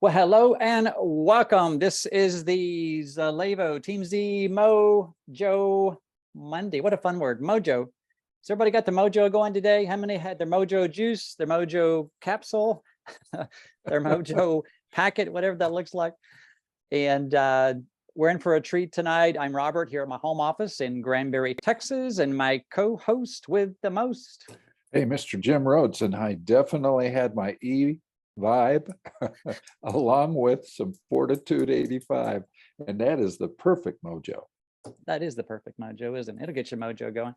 Well, hello and welcome. This is the Zalevo Team Z MoJo Monday. What a fun word, MoJo. Has everybody got the MoJo going today? How many had their MoJo juice, their MoJo capsule, their MoJo packet, whatever that looks like? And we're in for a treat tonight. I'm Robert here at my home office in Granbury, Texas, and my co-host with the most. Hey, Mr. Jim Rhodes, and I definitely had my vibe along with some Fortitude 85, and that is the perfect MoJo. That is the perfect MoJo, isn't it? It'll get your MoJo going.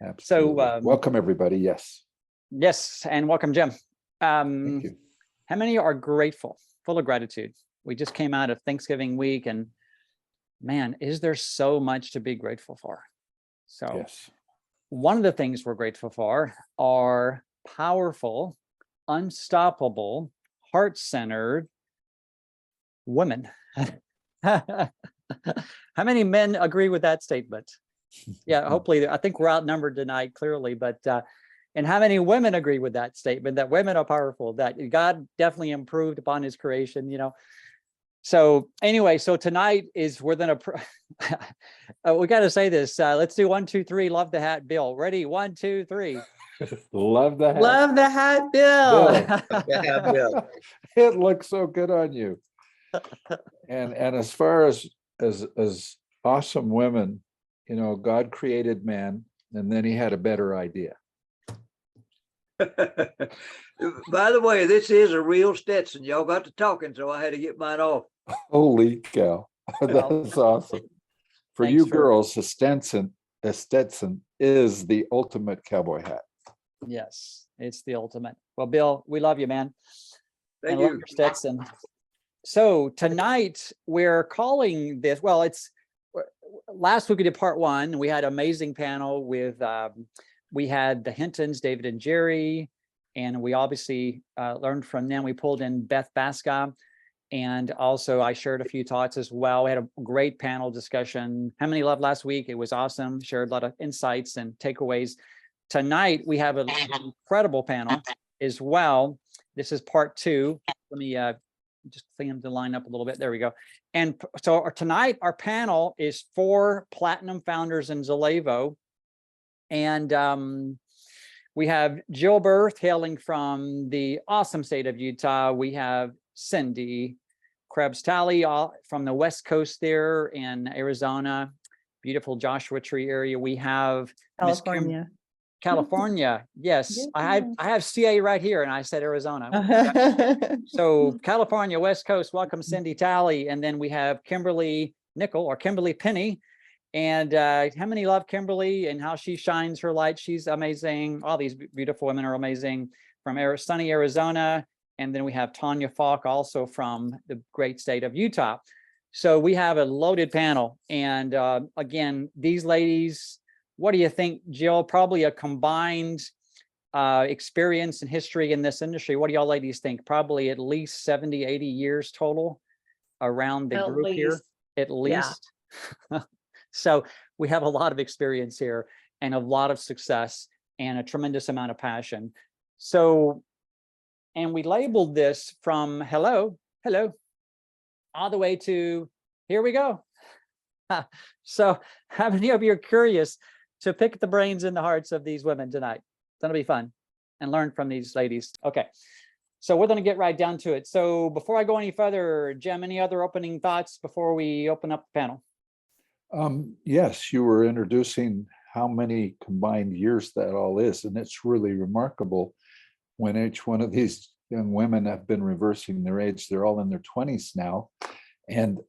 Absolutely. So welcome everybody. Yes, and welcome, Jim. Thank you. How many are grateful, full of gratitude? We just came out of Thanksgiving week, and man, is there so much to be grateful for? So yes, one of the things we're grateful for are powerful, unstoppable, heart-centered women. How many men agree with that statement? Yeah, hopefully, I think we're outnumbered tonight, clearly, but and how many women agree with that statement, that women are powerful, that God definitely improved upon his creation, you know? So anyway, so tonight is we're gonna we got to say this. Let's do 1, 2, 3. Love the hat, Bill. Ready? 1, 2, 3. Love the hat. Love the hat, Bill. Bill. It looks so good on you. And as far as awesome women, you know, God created man, and then he had a better idea. By the way, this is a real Stetson. Y'all got to talking, so I had to get mine off. Holy cow. That's awesome. For you girls, a Stetson is the ultimate cowboy hat. Yes, it's the ultimate. Well, Bill, we love you, man. Thank you. Love your Stetson. So tonight we're calling this, well, it's last week we did part 1. We had an amazing panel with we had the Hintons, David and Jerry, and we obviously learned from them. We pulled in Beth Basca, and also I shared a few thoughts as well. We had a great panel discussion. How many loved last week? It was awesome. Shared a lot of insights and takeaways. Tonight we have an incredible panel as well. This is part 2. Let me just clean them to line up a little bit. There we go. And so tonight our panel is 4 platinum founders in Zalevo. And we have Jill Berth hailing from the awesome state of Utah. We have Cindy Krebs-Talley from the West Coast there in Arizona, beautiful Joshua Tree area. We have California. Yes, I have CA right here, and I said Arizona. So California, West Coast, welcome Cindy Talley. And then we have Kimberly Nickel or Kimberly Penny. And how many love Kimberly and how she shines her light? She's amazing. All these beautiful women are amazing from sunny Arizona. And then we have Tanya Falk also from the great state of Utah. So we have a loaded panel. And again, these ladies, what do you think, Jill? Probably a combined experience and history in this industry. What do y'all ladies think? Probably at least 70, 80 years total around the group here, at least. Yeah. So we have a lot of experience here and a lot of success and a tremendous amount of passion. So, and we labeled this from hello, all the way to here we go. So how many of you are curious to pick the brains and the hearts of these women tonight? It's gonna be fun and learn from these ladies. Okay, so we're gonna get right down to it. So before I go any further, Jim, any other opening thoughts before we open up the panel? Yes, you were introducing how many combined years that all is, and it's really remarkable when each one of these young women have been reversing their age. They're all in their 20s now, and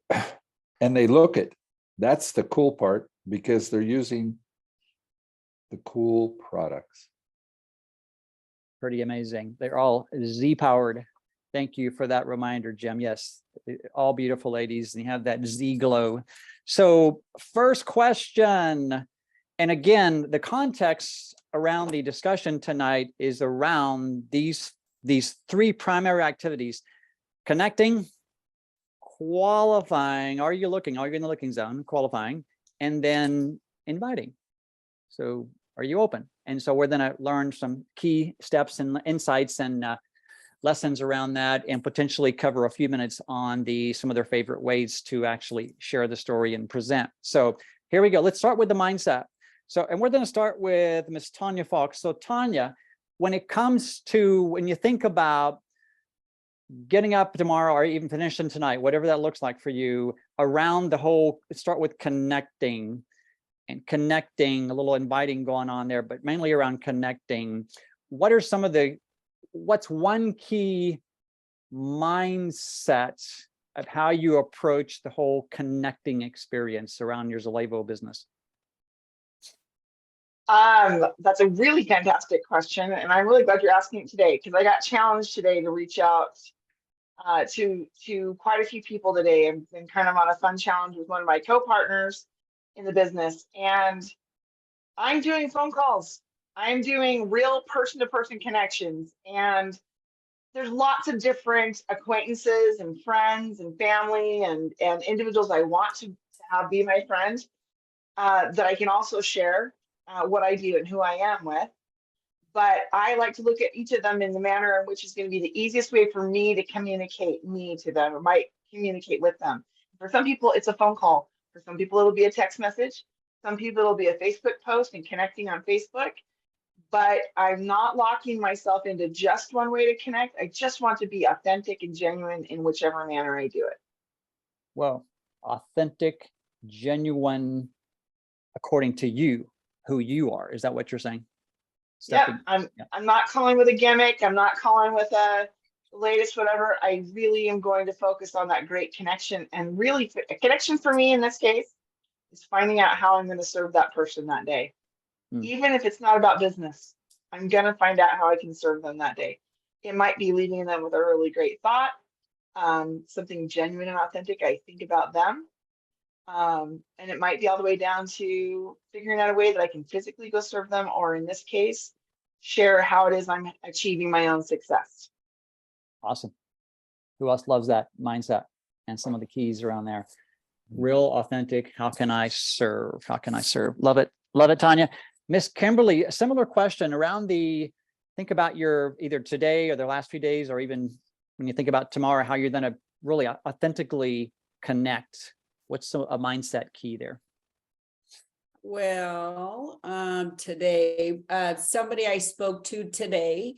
they look it. That's the cool part, because they're using the cool products. Pretty amazing. They're all Z-powered. Thank you for that reminder, Jim. Yes, all beautiful ladies, and you have that Z glow. So first question, and again, the context around the discussion tonight is around these 3 primary activities: connecting, qualifying, are you in the looking zone, qualifying, and then inviting. So are you open? And so we're going to learn some key steps and insights and lessons around that, and potentially cover a few minutes on some of their favorite ways to actually share the story and present. So here we go. Let's start with the mindset. So, and we're going to start with Miss Tanya Falk. So Tanya, when it comes to, when you think about getting up tomorrow or even finishing tonight, whatever that looks like for you, around the whole, start with connecting, a little inviting going on there, but mainly around connecting. What are some of what's one key mindset of how you approach the whole connecting experience around your Zalevo business? That's a really fantastic question, and I'm really glad you're asking it today, because I got challenged today to reach out to quite a few people today. I've been kind of on a fun challenge with one of my co-partners in the business, and I'm doing phone calls. I'm doing real person-to-person connections, and there's lots of different acquaintances and friends and family and individuals I want to have be my friend, that I can also share what I do and who I am with. But I like to look at each of them in the manner in which is going to be the easiest way for me to communicate me to them, or might communicate with them. For some people, it's a phone call. For some people, it'll be a text message. Some people, it'll be a Facebook post and connecting on Facebook. But I'm not locking myself into just one way to connect. I just want to be authentic and genuine in whichever manner I do it. Well, authentic, genuine, according to you, who you are. Is that what you're saying? Yeah, I'm not calling with a gimmick. I'm not calling with a latest whatever. I really am going to focus on that great connection. And really, a connection for me in this case is finding out how I'm going to serve that person that day. Even if it's not about business, I'm going to find out how I can serve them that day. It might be leaving them with a really great thought, something genuine and authentic. I think about them. And it might be all the way down to figuring out a way that I can physically go serve them, or in this case, share how it is I'm achieving my own success. Awesome. Who else loves that mindset and some of the keys around there? Real, authentic. How can I serve? How can I serve? Love it. Love it, Tanya. Miss Kimberly, a similar question around think about your either today or the last few days, or even when you think about tomorrow, how you're going to really authentically connect. What's a mindset key there? Well, today, somebody I spoke to today,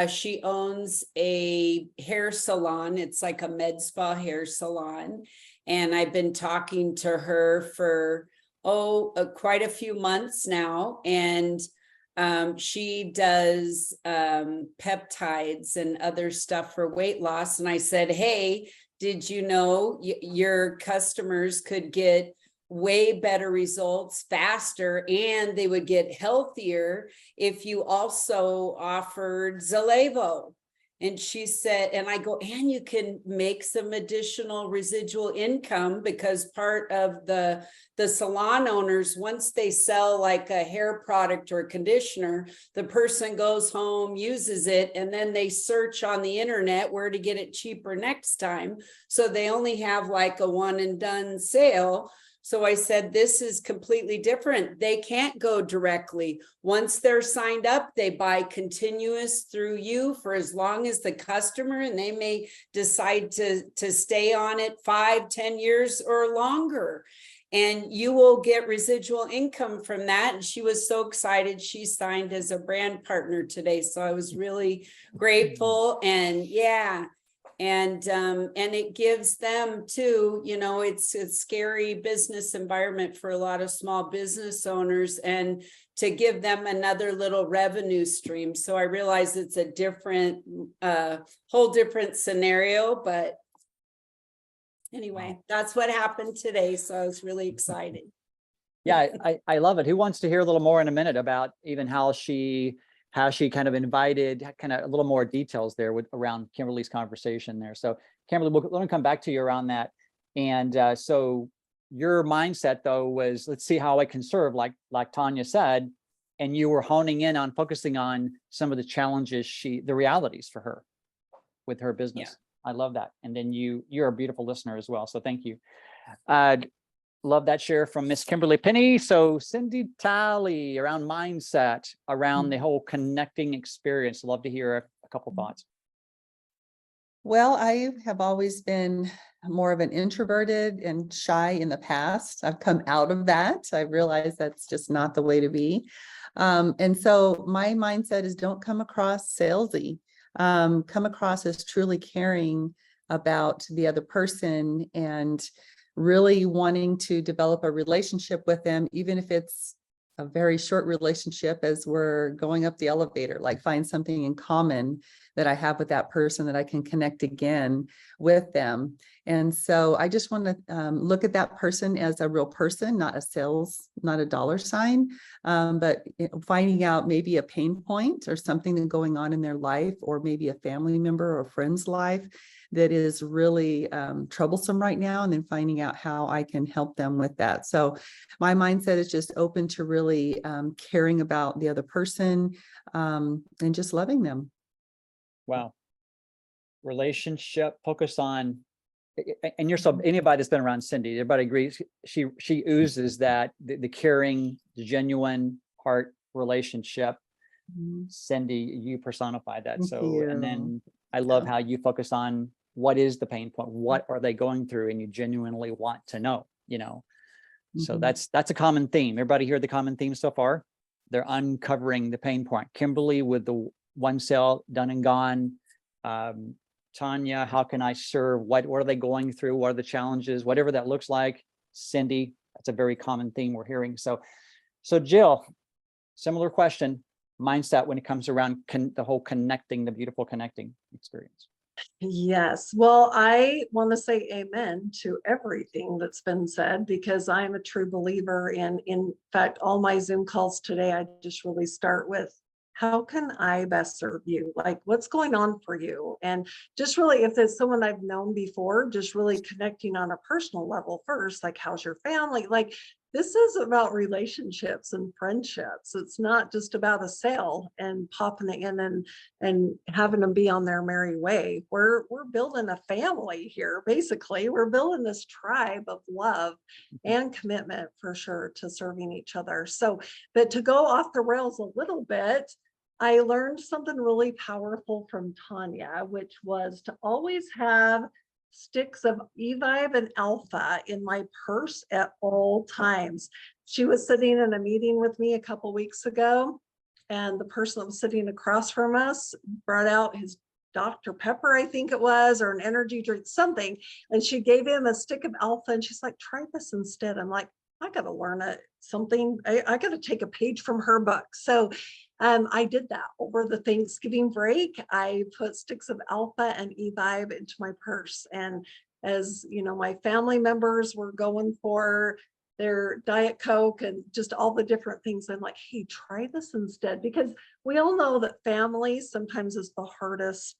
she owns a hair salon. It's like a med spa hair salon. And I've been talking to her for, quite a few months now. And she does peptides and other stuff for weight loss. And I said, hey, did you know your customers could get way better results faster, and they would get healthier if you also offered Zalevo? And she said, and I go, and you can make some additional residual income, because part of the salon owners, once they sell like a hair product or conditioner, the person goes home, uses it, and then they search on the internet where to get it cheaper next time. So they only have like a one and done sale. So I said, this is completely different. They can't go directly. Once they're signed up, they buy continuous through you for as long as the customer, and they may decide to stay on it 5-10 years or longer. And you will get residual income from that. And she was so excited. She signed as a brand partner today. So I was really grateful. And yeah. And it gives them too, it's a scary business environment for a lot of small business owners, and to give them another little revenue stream. So I realize it's a different, whole different scenario, but anyway, that's what happened today. So I was really excited. Yeah, I love it. Who wants to hear a little more in a minute about even how she kind of invited, kind of a little more details there around Kimberly's conversation there. So Kimberly, let me come back to you around that. And so your mindset though was, let's see how I can serve, like Tanya said, and you were honing in on focusing on some of the challenges, the realities for her with her business. Yeah. I love that. And then you're a beautiful listener as well. So thank you. Love that share from Miss Kimberly Penny. So Cindy Talley around mindset, around the whole connecting experience. Love to hear a couple thoughts. Well, I have always been more of an introverted and shy in the past. I've come out of that. I realized that's just not the way to be. And so my mindset is don't come across salesy, come across as truly caring about the other person and really wanting to develop a relationship with them, even if it's a very short relationship as we're going up the elevator, like find something in common that I have with that person that I can connect again with them. And so I just want to look at that person as a real person, not a sales, not a dollar sign, but finding out maybe a pain point or something that's going on in their life, or maybe a family member or friend's life that is really troublesome right now, and then finding out how I can help them with that. So my mindset is just open to really caring about the other person and just loving them. Wow. Relationship, focus on, and you're so, anybody that's been around Cindy, everybody agrees, she oozes that, the caring, the genuine heart relationship. Cindy, you personify that. Thank So, you. and then I love Yeah. how you focus on what is the pain point, what are they going through, and you genuinely want to know, you know. So Mhm. that's a common theme. Everybody hear the common theme so far? They're uncovering the pain point. Kimberly with the one sale done and gone. Tanya, how can I serve? What are they going through? What are the challenges? Whatever that looks like. Cindy, that's a very common theme we're hearing. So Jill, similar question, mindset when it comes around the whole connecting, the beautiful connecting experience. Yes, well, I want to say amen to everything that's been said, because I'm a true believer in fact, all my Zoom calls today, I just really start with, how can I best serve you? Like, what's going on for you? And just really, if there's someone I've known before, just really connecting on a personal level first, like, how's your family? Like, this is about relationships and friendships. It's not just about a sale and popping it in and having them be on their merry way. We're building a family here. Basically, we're building this tribe of love and commitment, for sure, to serving each other. So, but to go off the rails a little bit, I learned something really powerful from Tanya, which was to always have sticks of E-Vibe and Alpha in my purse at all times. She was sitting in a meeting with me a couple weeks ago, and the person that was sitting across from us brought out his Dr. Pepper, I think it was, or an energy drink, something. And she gave him a stick of Alpha, and she's like, try this instead. I'm like, I got to learn something. I got to take a page from her book. So I did that over the Thanksgiving break. I put sticks of Alpha and E-Vibe into my purse. And as you know, my family members were going for their Diet Coke and just all the different things, I'm like, hey, try this instead. Because we all know that family sometimes is the hardest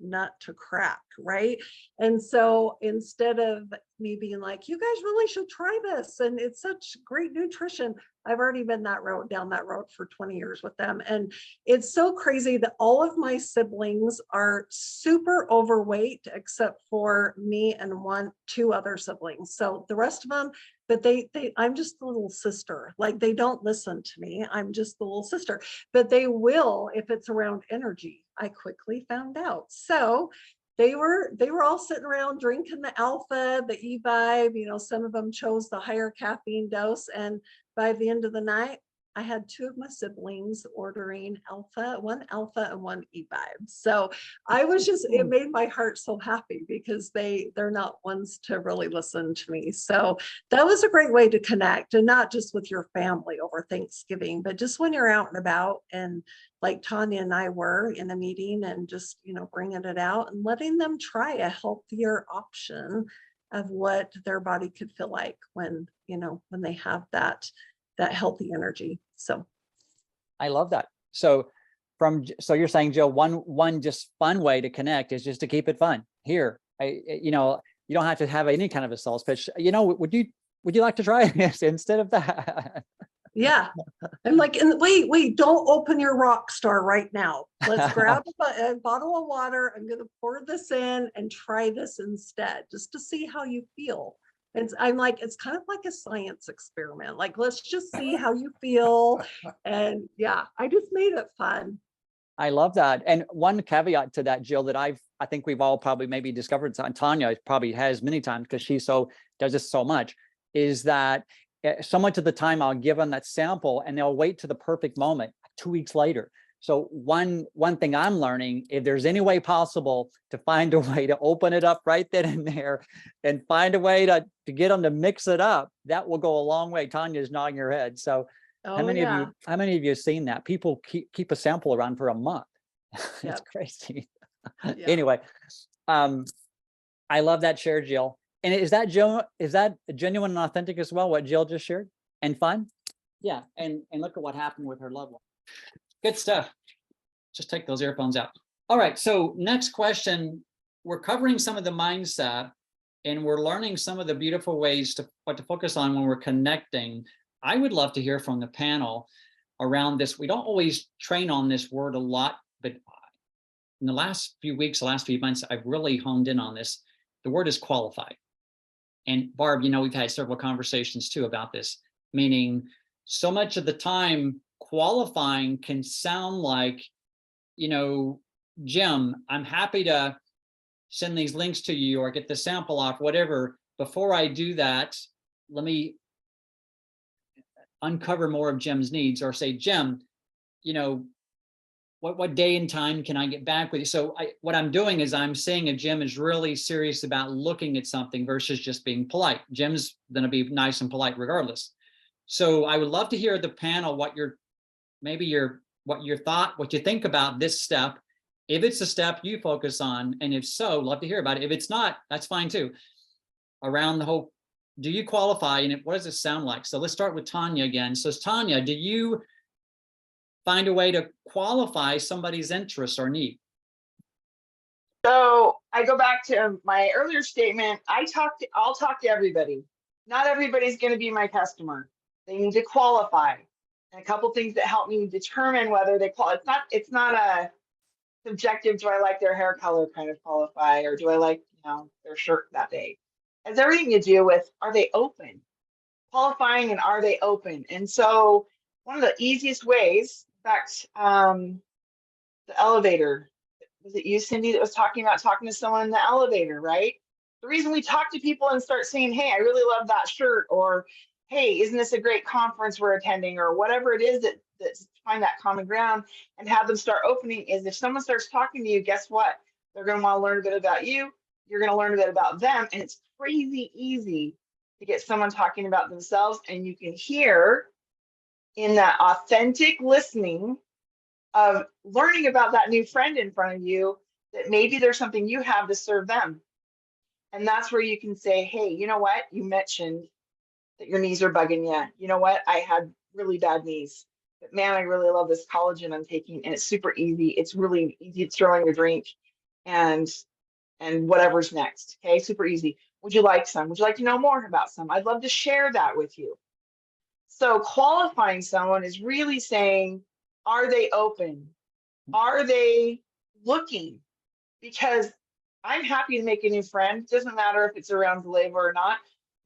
nut to crack, right? And so instead of me being like, you guys really should try this, and it's such great nutrition, I've already been down that road for 20 years with them. And it's so crazy that all of my siblings are super overweight except for me and two other siblings. So the rest of them, but I'm just the little sister. Like, they don't listen to me. I'm just the little sister, but they will if it's around energy. I quickly found out. So they were all sitting around drinking the Alpha, the E-Vibe, you know, some of them chose the higher caffeine dose. And by the end of the night, I had two of my siblings ordering one Alpha and one E-Vibe. So I was just, it made my heart so happy, because they're not ones to really listen to me. So that was a great way to connect, and not just with your family over Thanksgiving, but just when you're out and about, and like Tanya and I were in a meeting, and just, you know, bringing it out and letting them try a healthier option of what their body could feel like when, you know, when they have that healthy energy. So I love that. So you're saying, Jill, one just fun way to connect is just to keep it fun. Here, you know, you don't have to have any kind of a sales pitch. You know, would you like to try this instead of that? yeah, I'm like, and wait, don't open your rock star right now. Let's grab a bottle of water. I'm going to pour this in and try this instead, just to see how you feel. I'm like, it's kind of like a science experiment. Like, let's just see how you feel. And yeah, I just made it fun. I love that. And one caveat to that, Jill, that I think we've all probably maybe discovered, Tanya probably has many times because she does this so much, is that so much of the time I'll give them that sample and they'll wait to the perfect moment 2 weeks later. So one thing I'm learning, if there's any way possible to find a way to open it up right then and there and find a way to get them to mix it up, that will go a long way. Tanya's nodding her head. So how Oh, many yeah. of you have seen that? People keep a sample around for a month. It's Yep. crazy. Yeah. Anyway, I love that share, Jill. And is that genuine and authentic as well, what Jill just shared? And fun? Yeah. And look at what happened with her loved one. Good stuff. Just take those earphones out. All right. So next question, we're covering some of the mindset and we're learning some of the beautiful ways to what to focus on when we're connecting. I would love to hear from the panel around this. We don't always train on this word a lot, but in the last few weeks, the last few months, I've really honed in on this. The word is qualified. And Barb, we've had several conversations too about this, meaning so much of the time qualifying can sound like, Jim, I'm happy to send these links to you or get the sample off, whatever. Before I do that, let me uncover more of Jim's needs, or say, Jim, what day and time can I get back with you? So what I'm doing is I'm saying if Jim is really serious about looking at something versus just being polite. Jim's going to be nice and polite regardless. So I would love to hear the panel, what you think about this step. If it's a step you focus on, and if so, love to hear about it. If it's not, that's fine too. Around the whole, do you qualify, and what does it sound like? So let's start with Tanya again. So Tanya, do you find a way to qualify somebody's interest or need? So I go back to my earlier statement. I'll talk to everybody. Not everybody's going to be my customer. They need to qualify. And a couple things that help me determine whether they qualify. It's not a subjective, do I like their hair color kind of qualify, or do I like, their shirt that day? It has everything to do with, are they open? Qualifying and are they open? And so one of the easiest ways, in fact, the elevator, was it you, Cindy, that was talking about talking to someone in the elevator, right? The reason we talk to people and start saying, hey, I really love that shirt, or hey, isn't this a great conference we're attending, or whatever it is that find that common ground and have them start opening, is if someone starts talking to you, guess what? They're going to want to learn a bit about you. You're going to learn a bit about them. And it's crazy easy to get someone talking about themselves. And you can hear in that authentic listening of learning about that new friend in front of you that maybe there's something you have to serve them. And that's where you can say, hey, you know what? You mentioned that your knees are bugging you. You know what? I had really bad knees, but man, I really love this collagen I'm taking, and it's super easy. It's really easy to throw in your drink and whatever's next. Okay, super easy. Would you like some? Would you like to know more about some? I'd love to share that with you. So qualifying someone is really saying, are they open? Are they looking? Because I'm happy to make a new friend. Doesn't matter if it's around Vallejo or not,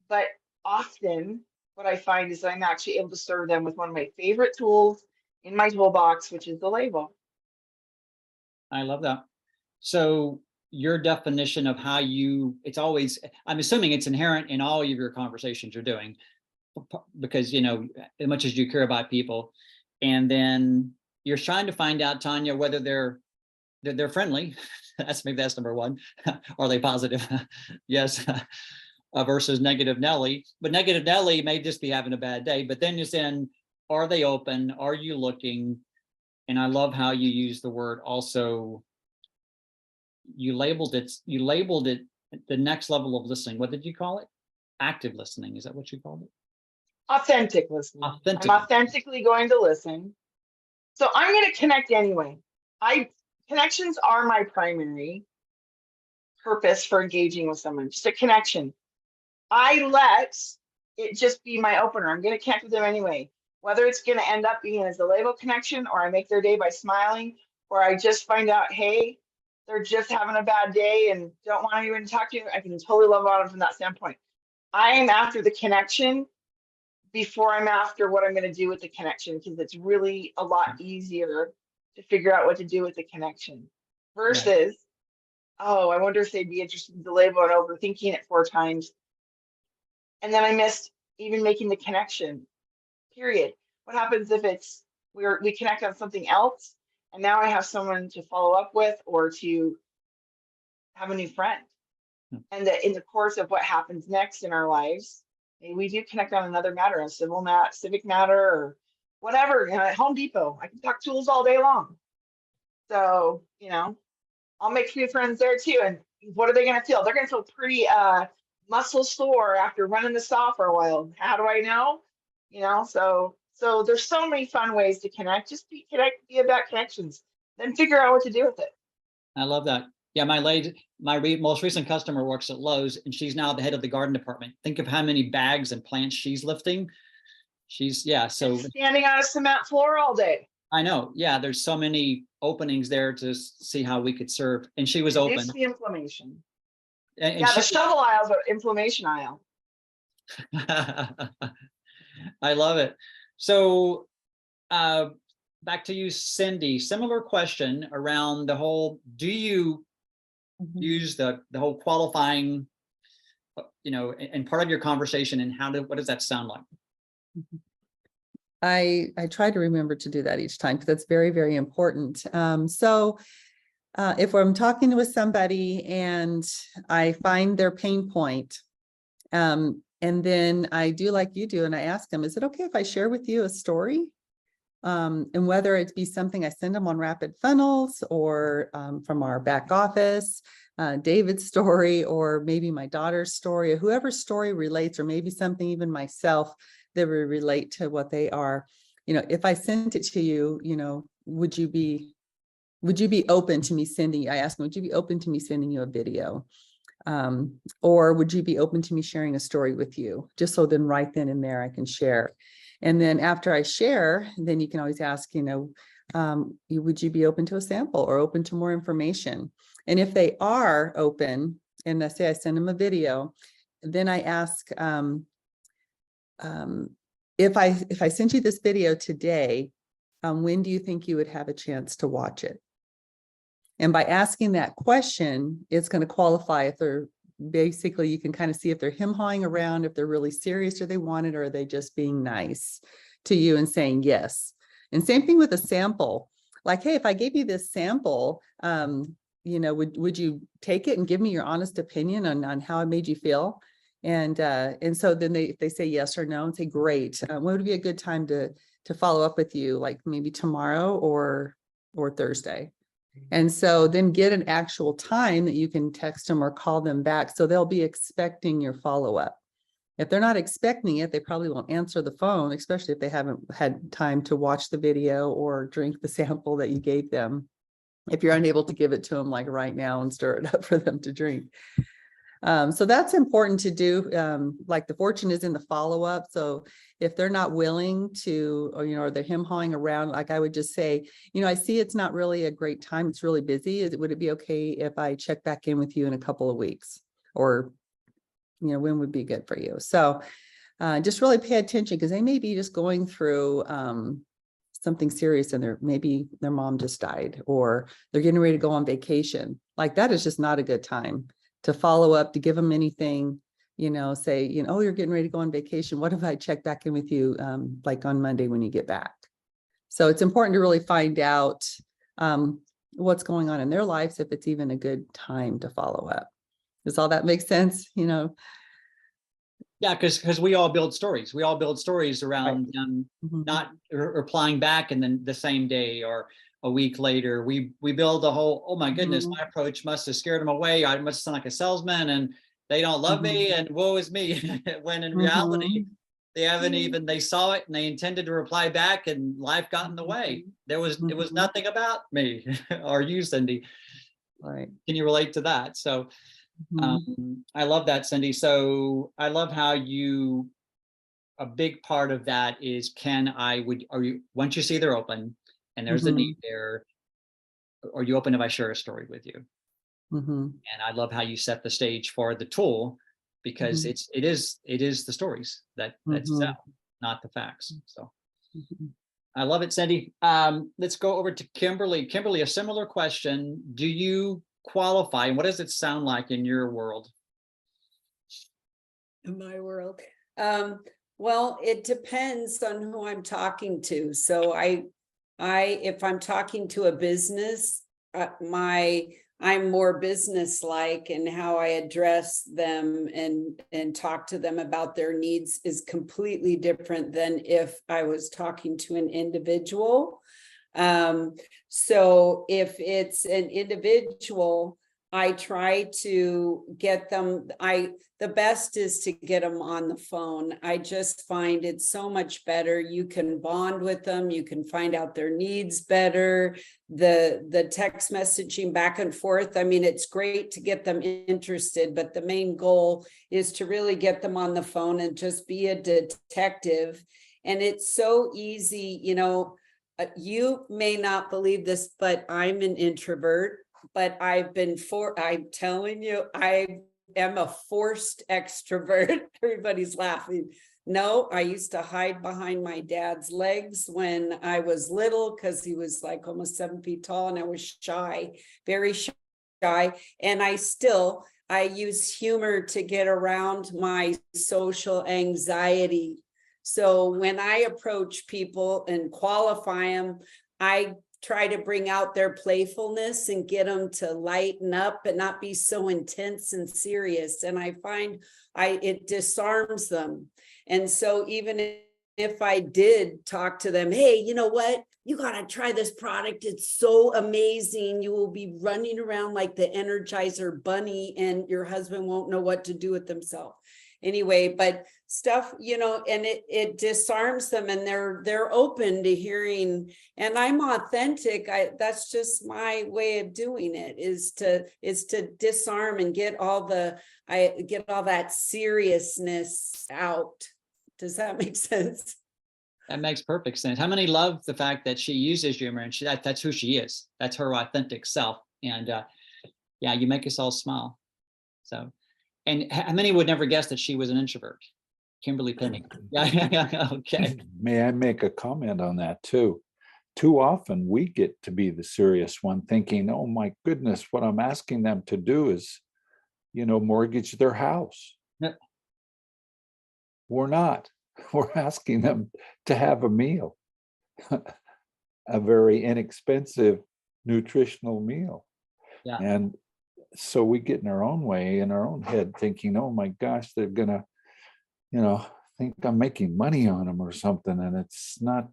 but often what I find is I'm actually able to serve them with one of my favorite tools in my toolbox, which is the label. I love that. So your definition of how it's always, I'm assuming it's inherent in all of your conversations you're doing, because, as much as you care about people, and then you're trying to find out, Tanya, whether they're friendly. That's number one. Are they positive? Yes. Versus negative Nelly. But negative Nelly may just be having a bad day. But then you're saying, are they open? Are you looking? And I love how you use the word also. You labeled it the next level of listening. What did you call it? Active listening. Is that what you called it? Authentic listening. Authentic. I'm authentically going to listen. So I'm going to connect anyway. Connections are my primary purpose for engaging with someone, just a connection. I let it just be my opener. I'm going to connect with them anyway, whether it's going to end up being as a label connection, or I make their day by smiling, or I just find out, hey, they're just having a bad day and don't want anyone to talk to you. I can totally love on them from that standpoint. I am after the connection before I'm after what I'm going to do with the connection, because it's really a lot easier to figure out what to do with the connection versus, oh, I wonder if they'd be interested in the label and overthinking it 4 times. And then I missed even making the connection, period. What happens if it's, we connect on something else and now I have someone to follow up with or to have a new friend? And that in the course of what happens next in our lives, maybe we do connect on another matter, a civic matter, or whatever. At Home Depot, I can talk tools all day long. So, I'll make new friends there too. And what are they going to feel? They're going to feel pretty muscle sore after running the saw for a while. How do I know? So there's so many fun ways to connect. Just be about connections, then figure out what to do with it. I love that. Yeah, my most recent customer works at Lowe's, and she's now the head of the garden department. Think of how many bags and plants she's lifting. So standing on a cement floor all day. I know. Yeah, there's so many openings there to see how we could serve. And she was open. It's the inflammation. And the shovel aisle's an inflammation aisle. I love it. So back to you, Cindy. Similar question around the whole, do you use the whole qualifying, and part of your conversation, and what does that sound like? I try to remember to do that each time because that's very, very important. So if I'm talking with somebody and I find their pain point, and then I do like you do, and I ask them, is it okay if I share with you a story? And whether it be something I send them on Rapid Funnels or from our back office, David's story, or maybe my daughter's story, or whoever's story relates, or maybe something even myself that would relate to what they are. If I sent it to you, would you be open to me sending? I asked them, would you be open to me sending you a video? Or would you be open to me sharing a story with you? Just so then right then and there I can share. And then after I share, then you can always ask, would you be open to a sample or open to more information? And if they are open, and I say I send them a video, then I ask, if I sent you this video today, when do you think you would have a chance to watch it? And by asking that question, it's going to qualify if they're basically, you can kind of see if they're him-hawing around, if they're really serious, or they want it, or are they just being nice to you and saying yes. And same thing with a sample. Like, hey, if I gave you this sample, would you take it and give me your honest opinion on how it made you feel? And so then they say yes or no, and say, great. What would be a good time to follow up with you? Like maybe tomorrow or Thursday. And so then get an actual time that you can text them or call them back. So they'll be expecting your follow-up. If they're not expecting it, they probably won't answer the phone, especially if they haven't had time to watch the video or drink the sample that you gave them. If you're unable to give it to them like right now and stir it up for them to drink. So that's important to do. Like the fortune is in the follow-up. So if they're not willing to, or they're him-hawing around, like I would just say, I see it's not really a great time. It's really busy. Would it be okay if I check back in with you in a couple of weeks? Or, when would be good for you? So just really pay attention, because they may be just going through something serious, and maybe their mom just died, or they're getting ready to go on vacation. Like that is just not a good time to follow up, to give them anything, say, oh, you're getting ready to go on vacation. What if I check back in with you like on Monday when you get back? So it's important to really find out what's going on in their lives, if it's even a good time to follow up. Does all that make sense? Yeah, because we all build stories. We all build stories around them not replying back and then the same day or a week later. We build a whole, oh my goodness, my approach must have scared them away. I must sound like a salesman and they don't love me and woe is me. When in reality, they haven't even, they saw it and they intended to reply back and life got in the way. It was nothing about me or you, Cindy. Right. Can you relate to that? So I love that, Cindy. So I love how a big part of that is, once you see they're open and there's a need there, are you open if I share a story with you? And I love how you set the stage for the tool, because it is the stories that sell, not the facts. So I love it, Cindy. Let's go over to Kimberly. Kimberly, a similar question. Do you qualify, and what does it sound like in your world? In my world. Well, it depends on who I'm talking to. So if I'm talking to a business, I'm more business-like, and how I address them and talk to them about their needs is completely different than if I was talking to an individual. So if it's an individual, I try to get them, the best is to get them on the phone. I just find it so much better. You can bond with them. You can find out their needs better. The text messaging back and forth. I mean, it's great to get them interested, but the main goal is to really get them on the phone and just be a detective. And it's so easy, you know, you may not believe this, but I'm an introvert. But I'm telling you, I am a forced extrovert. Everybody's laughing. No, I used to hide behind my dad's legs when I was little because he was like almost 7 feet tall, and I was shy, very shy. And I use humor to get around my social anxiety. So when I approach people and qualify them, I try to bring out their playfulness and get them to lighten up and not be so intense and serious. And I find it disarms them. And so even if I did talk to them, hey, you know what? You got to try this product. It's so amazing. You will be running around like the Energizer bunny, and your husband won't know what to do with himself. Anyway, but stuff, you know, and it disarms them, and they're open to hearing. And I'm authentic. That's just my way of doing it, is to disarm and get all that seriousness out. Does that make sense? That makes perfect sense. How many love the fact that she uses humor, and that's who she is. That's her authentic self. And yeah, you make us all smile. So. And how many would never guess that she was an introvert? Kimberly Penny. Yeah, okay. May I make a comment on that too? Too often we get to be the serious one, thinking, oh my goodness, what I'm asking them to do is, you know, mortgage their house. Yep. We're not. We're asking them to have a meal, a very inexpensive, nutritional meal. Yeah. And so we get in our own way, in our own head, thinking, oh my gosh, they're gonna, you know, think I'm making money on them or something. And it's not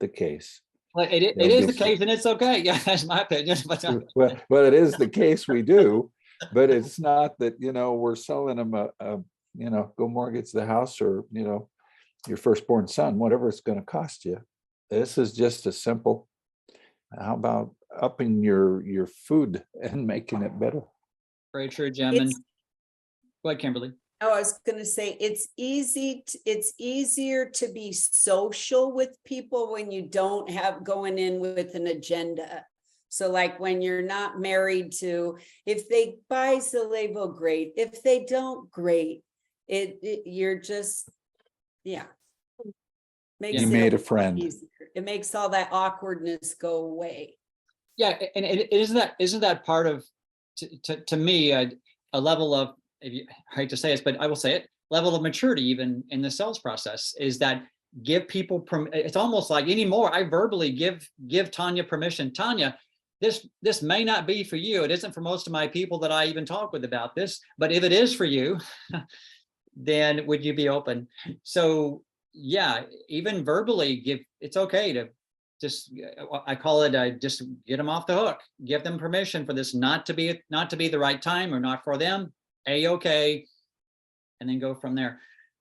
the case. Well, it is the case, and it's okay. Yeah, that's my opinion. But well, it is the case, we do, but it's not that, you know, we're selling them a you know, go mortgage the house, or, you know, your firstborn son, whatever it's going to cost you. This is just a simple, how about upping your food and making it better? very true, Jim. And go ahead, Kimberly. Oh, I was going to say, it's easier to be social with people when you don't have going in with an agenda. So like when you're not married to, if they buy the label, great. If they don't, great. You're just, yeah. Makes You it made a lot friend. easier. It makes all that awkwardness go away. Yeah, and isn't that part of, to me, a level of, I hate to say this, but I will say it, level of maturity even in the sales process, is that give people, it's almost like anymore, I verbally give Tanya permission. Tanya, this may not be for you. It isn't for most of my people that I even talk with about this, but if it is for you, then would you be open? So yeah, even verbally it's okay to just, I call it, just get them off the hook, give them permission for this not to be the right time or not for them, okay, and then go from there.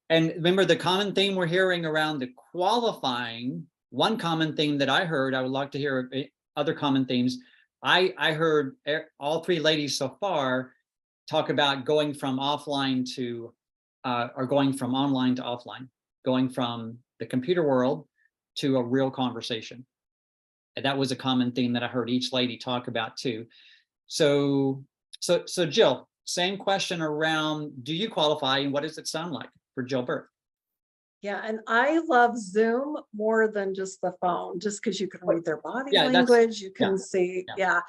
And remember the common theme we're hearing around the qualifying, one common theme that I heard, I would like to hear other common themes. I heard all three ladies so far talk about going from offline to, or going from online to offline, going from the computer world to a real conversation. And that was a common theme that I heard each lady talk about too. So Jill, same question around, do you qualify, and what does it sound like for Jill Burke? Yeah, and I love Zoom more than just the phone, just because you can read their body Yeah, language, you yeah, can see, yeah.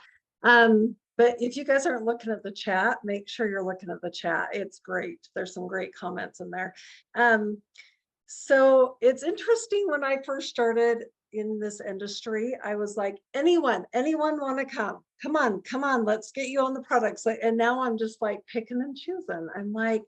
yeah. But if you guys aren't looking at the chat, make sure you're looking at the chat. It's great. There's some great comments in there. So it's interesting, when I first started in this industry, I was like, anyone want to come? Come on, let's get you on the products. And now I'm just like picking and choosing. I'm like,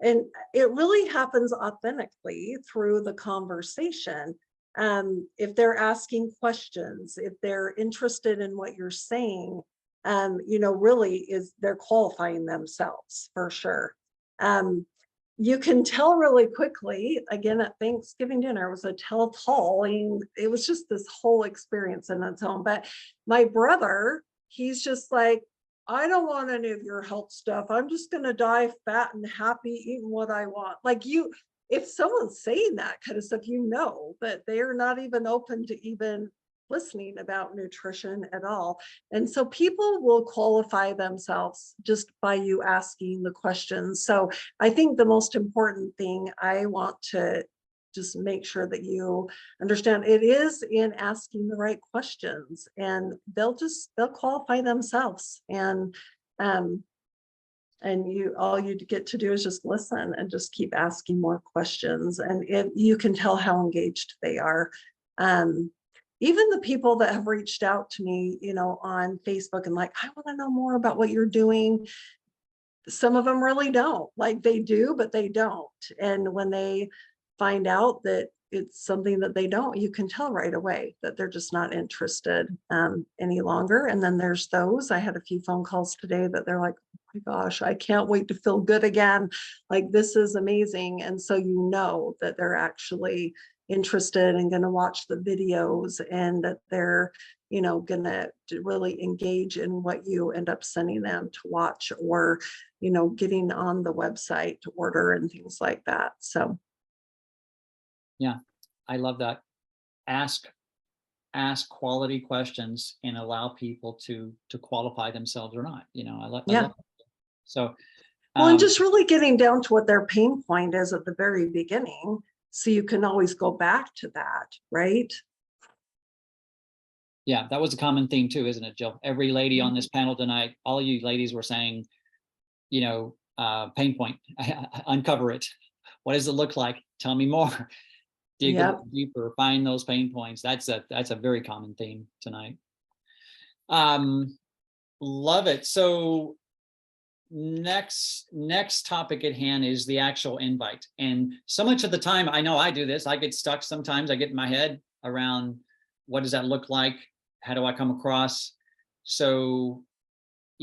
and it really happens authentically through the conversation. If they're asking questions, if they're interested in what you're saying, really they're qualifying themselves for sure. You can tell really quickly. Again, at Thanksgiving dinner was a tell-all. It was just this whole experience in its own. But my brother, he's just like, I don't want any of your health stuff. I'm just going to die fat and happy eating what I want. Like, if someone's saying that kind of stuff, that they are not even open to even listening about nutrition at all. And so people will qualify themselves just by you asking the questions. So I think the most important thing I want to just make sure that you understand, it is in asking the right questions, and they'll qualify themselves. And all you get to do is just listen and just keep asking more questions. And you can tell how engaged they are. Even the people that have reached out to me, on Facebook and like, I want to know more about what you're doing. Some of them really don't. Like, they do, but they don't. And when they find out that it's something that they don't, you can tell right away that they're just not interested any longer. And then there's those, I had a few phone calls today that they're like, oh my gosh, I can't wait to feel good again. Like, this is amazing. And so that they're actually interested and going to watch the videos, and that they're going to really engage in what you end up sending them to watch, or getting on the website to order and things like that. So Yeah, I love that. Ask quality questions and allow people to qualify themselves or not. I love that. So well, and just really getting down to what their pain point is at the very beginning, so you can always go back to that, right? Yeah, that was a common theme too, isn't it, Jill? Every lady on this panel tonight, all you ladies were saying, pain point, uncover it. What does it look like? Tell me more. Dig a little deeper, find those pain points. That's a very common theme tonight. Love it. So next topic at hand is the actual invite. And so much of the time, I know I do this, I get stuck sometimes. I get in my head around, what does that look like? How do I come across? So,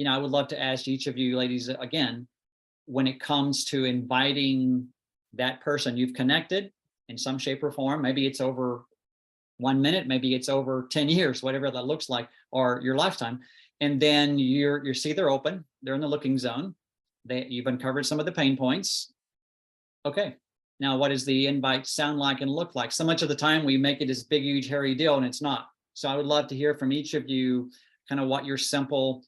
I would love to ask each of you ladies again, when it comes to inviting that person you've connected in some shape or form, maybe it's over 1 minute, maybe it's over 10 years, whatever that looks like, or your lifetime. And then you see they're open, they're in the looking zone. You've uncovered some of the pain points. Okay, now what does the invite sound like and look like? So much of the time we make it this big, huge, hairy deal, and it's not. So I would love to hear from each of you kind of what your simple,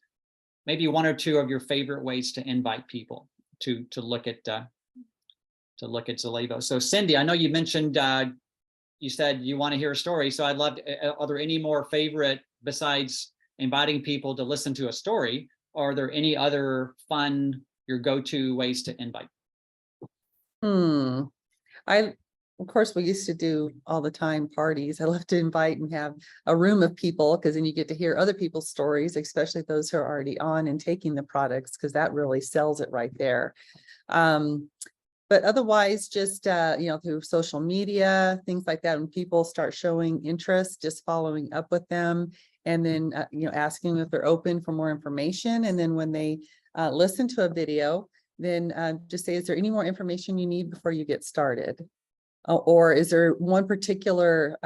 maybe 1 or 2 of your favorite ways to invite people to look at Zalevo. So Cindy, I know you mentioned, you said you want to hear a story. So I'd love to, are there any more favorite, besides inviting people to listen to a story, are there any other fun, your go-to ways to invite? Of course, we used to do all the time parties. I love to invite and have a room of people, because then you get to hear other people's stories, especially those who are already on and taking the products, because that really sells it right there. But otherwise, just, through social media, things like that, when people start showing interest, just following up with them, and then, asking if they're open for more information. And then when they listen to a video, then just say, is there any more information you need before you get started? Or is there one particular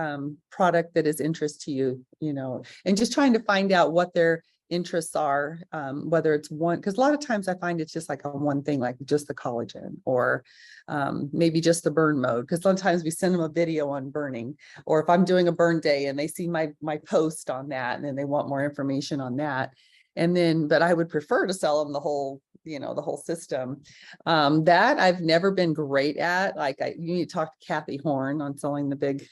product that is interest to you, and just trying to find out what their interests are, whether it's one, because a lot of times I find it's just like a one thing, like just the collagen, or maybe just the burn mode, because sometimes we send them a video on burning, or if I'm doing a burn day and they see my post on that, and then they want more information on that. And then, but I would prefer to sell them the whole the whole system. That I've never been great at. Like you need to talk to Kathy Horn on selling the big,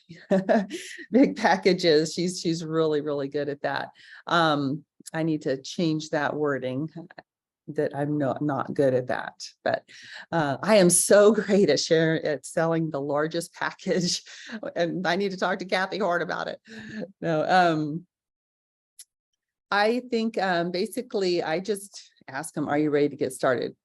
big packages. She's really, really good at that. I need to change that wording, that I'm not good at that, but I am so great at selling the largest package, and I need to talk to Kathy Horn about it. No, I think basically I just ask them, are you ready to get started?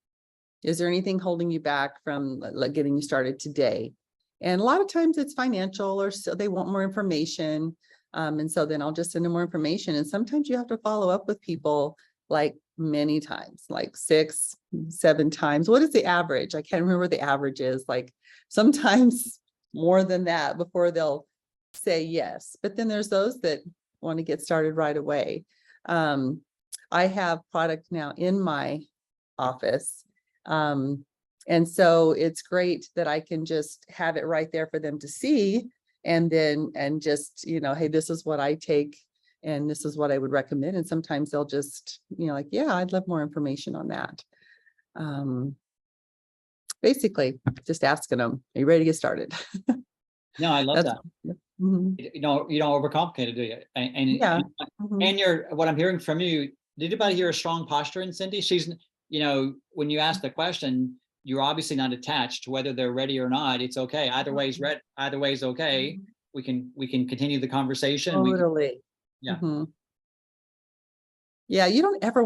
Is there anything holding you back from getting you started today? And a lot of times it's financial, or so they want more information. And so then I'll just send them more information. And sometimes you have to follow up with people like many times, like 6, 7 times. What is the average? I can't remember what the average is. Like sometimes more than that before they'll say yes. But then there's those that want to get started right away. I have product now in my office. And so it's great that I can just have it right there for them to see. And then, just, hey, this is what I take, and this is what I would recommend. And sometimes they'll just, like, yeah, I'd love more information on that. Basically just asking them, are you ready to get started? No, I love that. Mhm. You don't overcomplicate it, do you? Yeah. Mhm. And what I'm hearing from you, did anybody hear a strong posture in Cindy? She's, when you ask the question, you're obviously not attached to whether they're ready or not. It's okay. Either way's either way's okay. We can continue the conversation. Totally. Yeah. Mhm. Yeah, I don't ever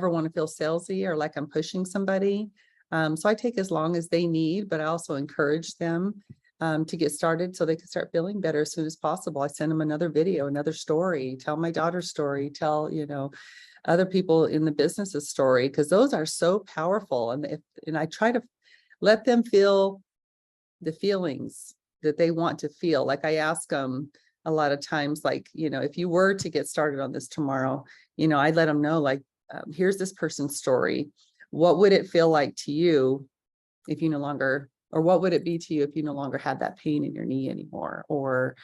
want to feel salesy or like I'm pushing somebody. So I take as long as they need, but I also encourage them to get started so they can start feeling better as soon as possible. I send them another video, another story, tell my daughter's story, tell, other people in the business's story, because those are so powerful. And I try to let them feel the feelings that they want to feel. Like I ask them a lot of times, like, if you were to get started on this tomorrow, I let them know, like, here's this person's story. What would it feel like to you if you no longer, or what would it be to you if you no longer had that pain in your knee anymore? Or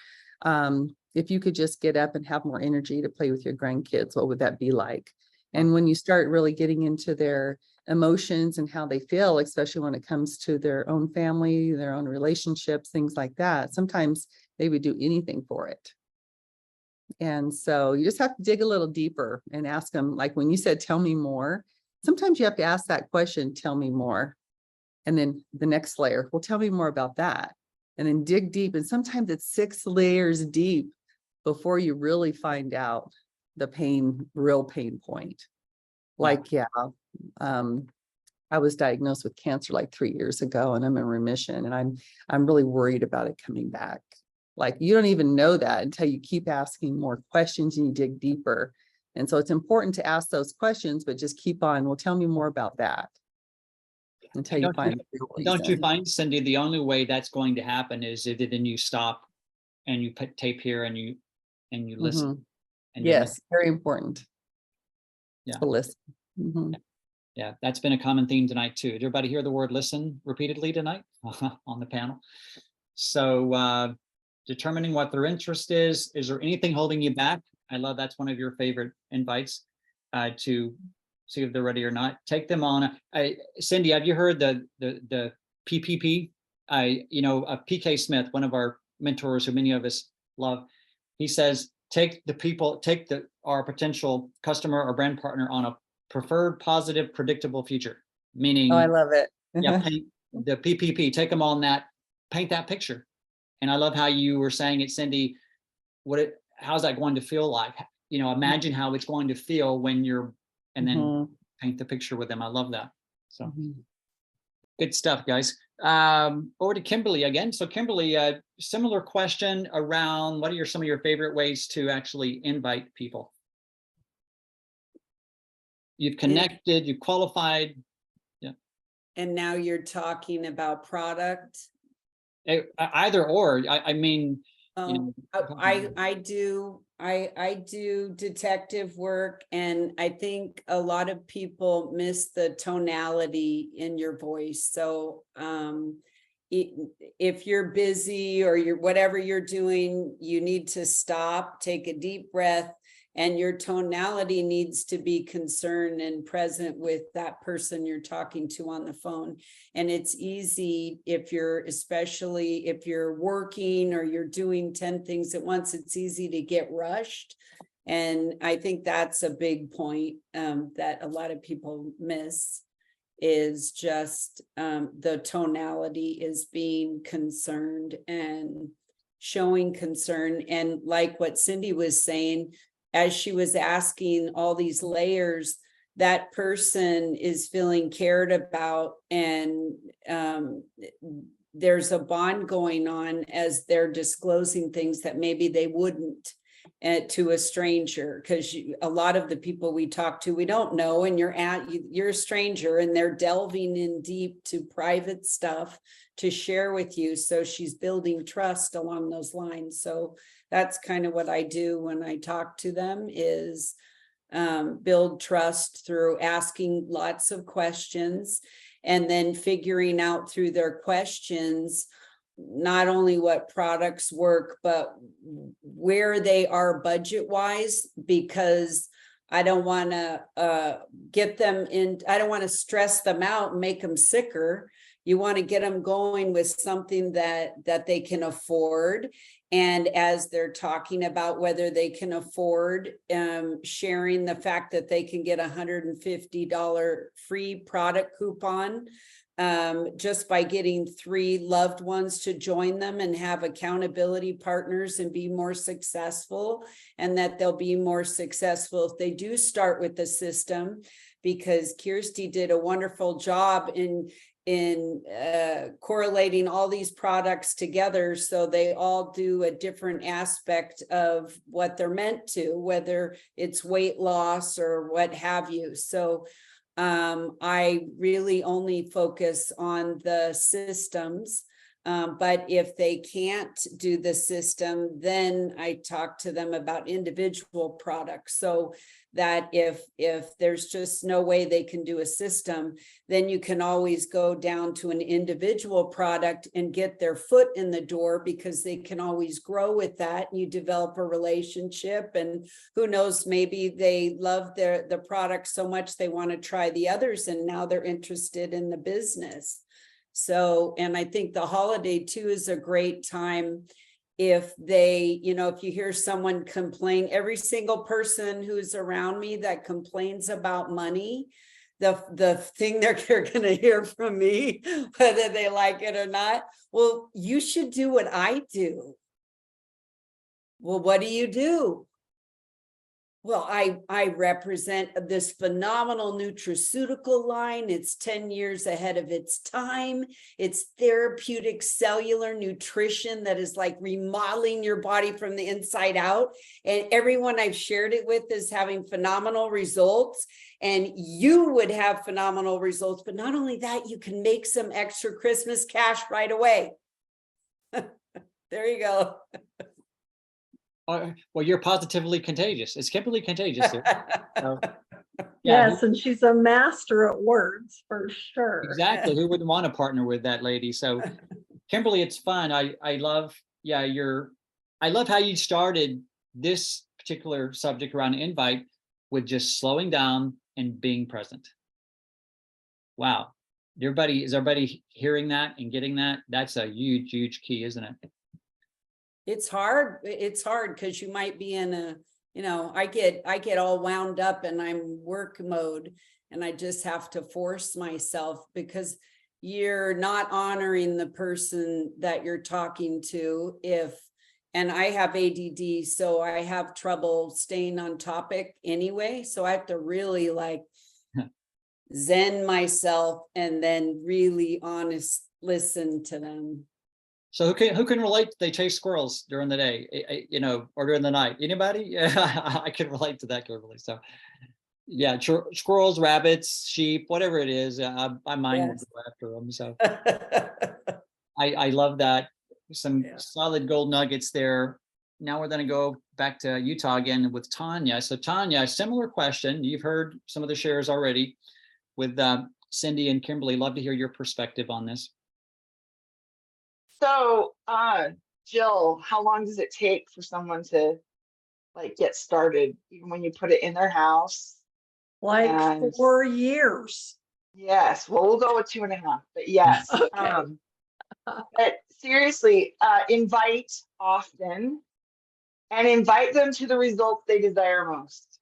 if you could just get up and have more energy to play with your grandkids, what would that be like? And when you start really getting into their emotions and how they feel, especially when it comes to their own family, their own relationships, things like that, sometimes they would do anything for it. And so you just have to dig a little deeper and ask them, like when you said, tell me more, sometimes you have to ask that question, tell me more. And then the next layer, well, tell me more about that. And then dig deep. And sometimes it's 6 layers deep before you really find out the real pain point. Like, yeah, I was diagnosed with cancer like 3 years ago, and I'm in remission, and I'm really worried about it coming back. Like, you don't even know that until you keep asking more questions and you dig deeper. And so it's important to ask those questions, but just keep on, well, tell me more about that. Until you find the real reason. Don't you find, Cindy, the only way that's going to happen is if then you stop and you put tape here and you listen. And yes, very important. Yeah. To listen. Mm-hmm. Yeah, that's been a common theme tonight too. Did everybody hear the word listen repeatedly tonight on the panel? So determining what their interest is there anything holding you back? I love that's one of your favorite invites to see if they're ready or not. Take them on. Cindy, have you heard the PPP? PK Smith, one of our mentors who many of us love, he says, take our potential customer or brand partner on a preferred, positive, predictable future. Meaning, oh, I love it. paint the PPP, take them on that, paint that picture. And I love how you were saying it, Cindy, how's that going to feel like? Imagine how it's going to feel when you're, and then paint the picture with them. I love that. So good stuff, guys. Over to Kimberly again. So Kimberly, similar question around what are some of your favorite ways to actually invite people? You've connected, you've qualified. Yeah. And now you're talking about product. Either or. I mean, I do detective work, and I think a lot of people miss the tonality in your voice. So if you're busy or whatever you're doing, you need to stop, take a deep breath, And your tonality needs to be concerned and present with that person you're talking to on the phone. And it's easy if you're, especially if you're working or you're doing 10 things at once, it's easy to get rushed. And I think that's a big point that a lot of people miss, is just the tonality is being concerned and showing concern. And like what Cindy was saying, as she was asking all these layers, that person is feeling cared about, and there's a bond going on as they're disclosing things that maybe they wouldn't to a stranger, because a lot of the people we talk to, we don't know, and you're a stranger, and they're delving in deep to private stuff to share with you. So she's building trust along those lines. So that's kind of what I do when I talk to them, is build trust through asking lots of questions, and then figuring out through their questions not only what products work, but where they are budget wise, because I don't want to get them in, I don't want to stress them out and make them sicker. You want to get them going with something that they can afford. And as they're talking about whether they can afford, sharing the fact that they can get $150 free product coupon just by getting 3 loved ones to join them and have accountability partners and be more successful, and that they'll be more successful if they do start with the system, because Kirsty did a wonderful job in correlating all these products together, so they all do a different aspect of what they're meant to, whether it's weight loss or what have you. So I really only focus on the systems, but if they can't do the system, then I talk to them about individual products, so that if there's just no way they can do a system, then you can always go down to an individual product and get their foot in the door, because they can always grow with that. You develop a relationship, and who knows, maybe they love the product so much they want to try the others, and now they're interested in the business. So, and I think the holiday too is a great time. If they, if you hear someone complain, every single person who's around me that complains about money, the thing they're going to hear from me, whether they like it or not, well, you should do what I do. Well, what do you do? Well, I represent this phenomenal nutraceutical line. It's 10 years ahead of its time. It's therapeutic cellular nutrition that is like remodeling your body from the inside out. And everyone I've shared it with is having phenomenal results. And you would have phenomenal results. But not only that, you can make some extra Christmas cash right away. There you go. Well, you're positively contagious. It's Kimberly contagious here. So, yeah, yes, and she's a master at words for sure. Exactly. Who wouldn't want to partner with that lady? So, Kimberly, it's fun. I love, I love how you started this particular subject around invite with just slowing down and being present. Wow. Is everybody hearing that and getting that? That's a huge, huge key, isn't it? It's hard. It's hard because you might be in a, I get all wound up and I'm work mode, and I just have to force myself, because you're not honoring the person that you're talking to. And I have ADD, so I have trouble staying on topic anyway. So I have to really zen myself and then really listen to them. So who can relate? They chase squirrels during the day, or during the night. Anybody? Yeah, I can relate to that, Kimberly. So, yeah, squirrels, rabbits, sheep, whatever it is, I mind will go after them. So, I love that. Some solid gold nuggets there. Now we're going to go back to Utah again with Tanya. So, Tanya, similar question. You've heard some of the shares already with Cindy and Kimberly. Love to hear your perspective on this. So, Jill, how long does it take for someone to like get started, even when you put it in their house. Like And 4 years. yes, well, we'll go with 2.5, but yes. Okay. But seriously, invite often and invite them to the results they desire most.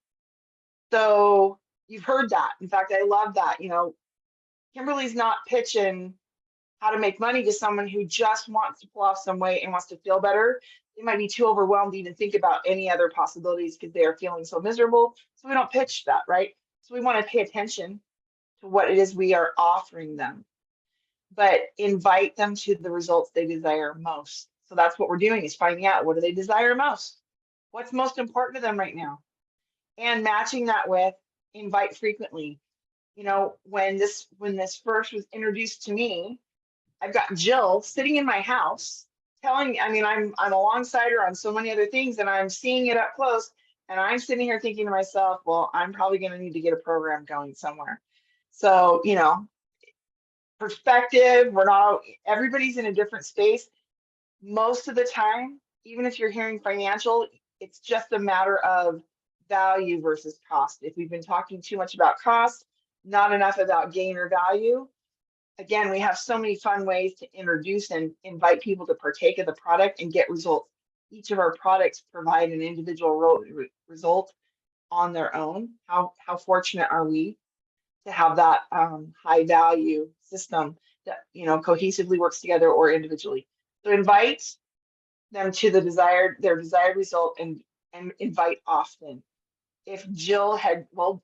So you've heard that. In fact, I love that. You know, Kimberly's not pitching how to make money to someone who just wants to pull off some weight and wants to feel better. They might be too overwhelmed to even think about any other possibilities because they are feeling so miserable. So we don't pitch that, right? So we want to pay attention to what it is we are offering them, but invite them to the results they desire most. So that's what we're doing, is finding out, what do they desire most? What's most important to them right now? And matching that with invite frequently. You know, when this first was introduced to me, I've got Jill sitting in my house telling, I mean, I'm alongside her on so many other things, and I'm seeing it up close. And I'm sitting here thinking to myself, well, I'm probably going to need to get a program going somewhere. So, you know, perspective, we're not, everybody's in a different space. Most of the time, even if you're hearing financial, it's just a matter of value versus cost. If we've been talking too much about cost, not enough about gain or value, again, we have so many fun ways to introduce and invite people to partake of the product and get results. Each of our products provide an individual result on their own. How fortunate are we to have that high value system that, you know, cohesively works together or individually. So invite them to their desired result, and invite often. If Jill had, well,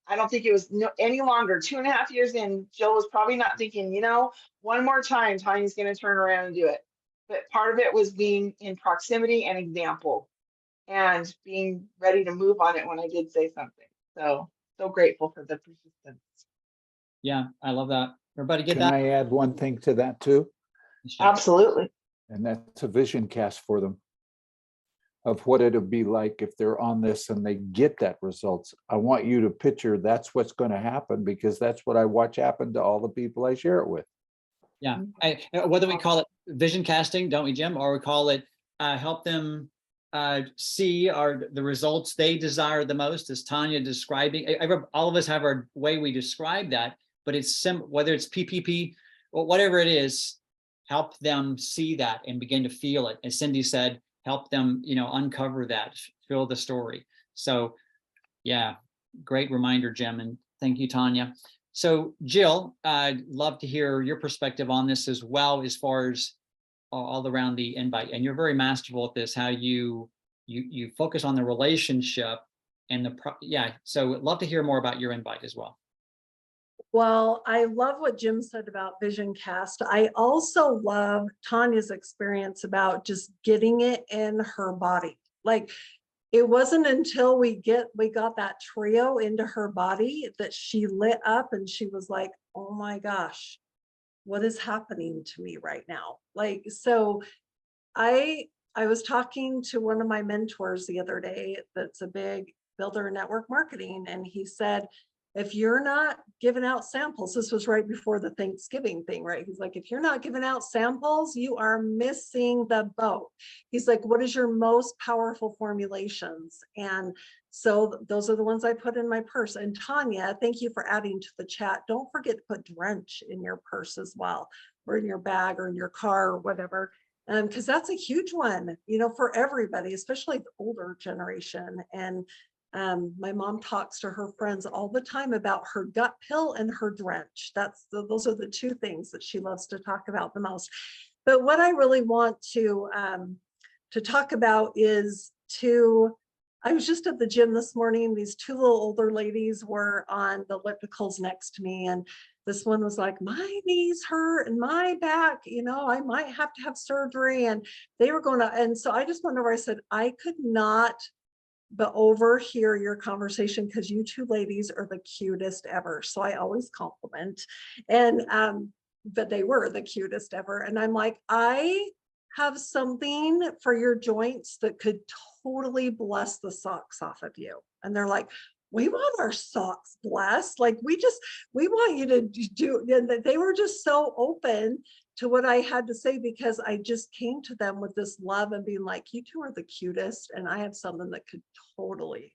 I don't think it was any longer, 2.5 years in, Jill was probably not thinking, you know, one more time, Tanya's going to turn around and do it. But part of it was being in proximity and example, and being ready to move on it when I did say something. So grateful for the persistence. Yeah, I love that. Everybody get Can that? I add one thing to that too? Absolutely. And that's a vision cast for them of what it'll be like if they're on this and they get that results. I want you to picture that's what's going to happen, because that's what I watch happen to all the people I share it with. Yeah, whether we call it vision casting, don't we, Jim, or we call it help them see the results they desire the most, as Tanya describing. All of us have our way we describe that, but it's whether it's PPP or whatever it is, help them see that and begin to feel it. As Cindy said, help them, you know, uncover that, feel the story. So yeah, great reminder, Jim, and thank you, Tanya. So Jill, I'd love to hear your perspective on this as well, as far as all around the invite. And you're very masterful at this, how you focus on the relationship and so I'd love to hear more about your invite as well. Well, I love what Jim said about Vision Cast. I also love Tanya's experience about just getting it in her body. Like, it wasn't until we got that trio into her body that she lit up and she was like, oh my gosh, what is happening to me right now? Like, so I was talking to one of my mentors the other day that's a big builder in network marketing, and he said, if you're not giving out samples, this was right before the Thanksgiving thing, right? He's like, if you're not giving out samples, you are missing the boat. He's like, what is your most powerful formulations? And so those are the ones I put in my purse. And Tanya, thank you for adding to the chat. Don't forget to put Drench in your purse as well, or in your bag or in your car or whatever. Because that's a huge one, you know, for everybody, especially the older generation. And my mom talks to her friends all the time about her gut pill and her Drench. Those are the two things that she loves to talk about the most. But what I really want to talk about is I was just at the gym this morning. These two little older ladies were on the ellipticals next to me, and this one was like, my knees hurt and my back, you know, I might have to have surgery. And they were going to, and so I just went over, I said, I could not but overhear your conversation, because you two ladies are the cutest ever. So I always compliment, and but they were the cutest ever. And I'm like, I have something for your joints that could totally bless the socks off of you. And they're like, we want our socks blessed. Like, we want you to do. And they were just so open to what I had to say, because I just came to them with this love and being like, you two are the cutest. And I have something that could totally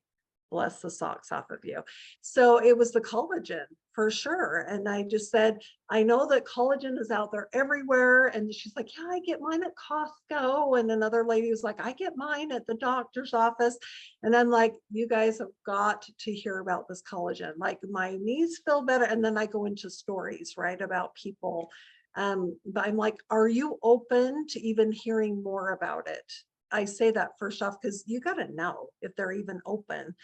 bless the socks off of you. So it was the collagen for sure. And I just said, I know that collagen is out there everywhere. And she's like, yeah, I get mine at Costco. And another lady was like, I get mine at the doctor's office. And I'm like, you guys have got to hear about this collagen. Like my knees feel better. And then I go into stories, right, about people. But I'm like, are you open to even hearing more about it? I say that first off, because you got to know if they're even open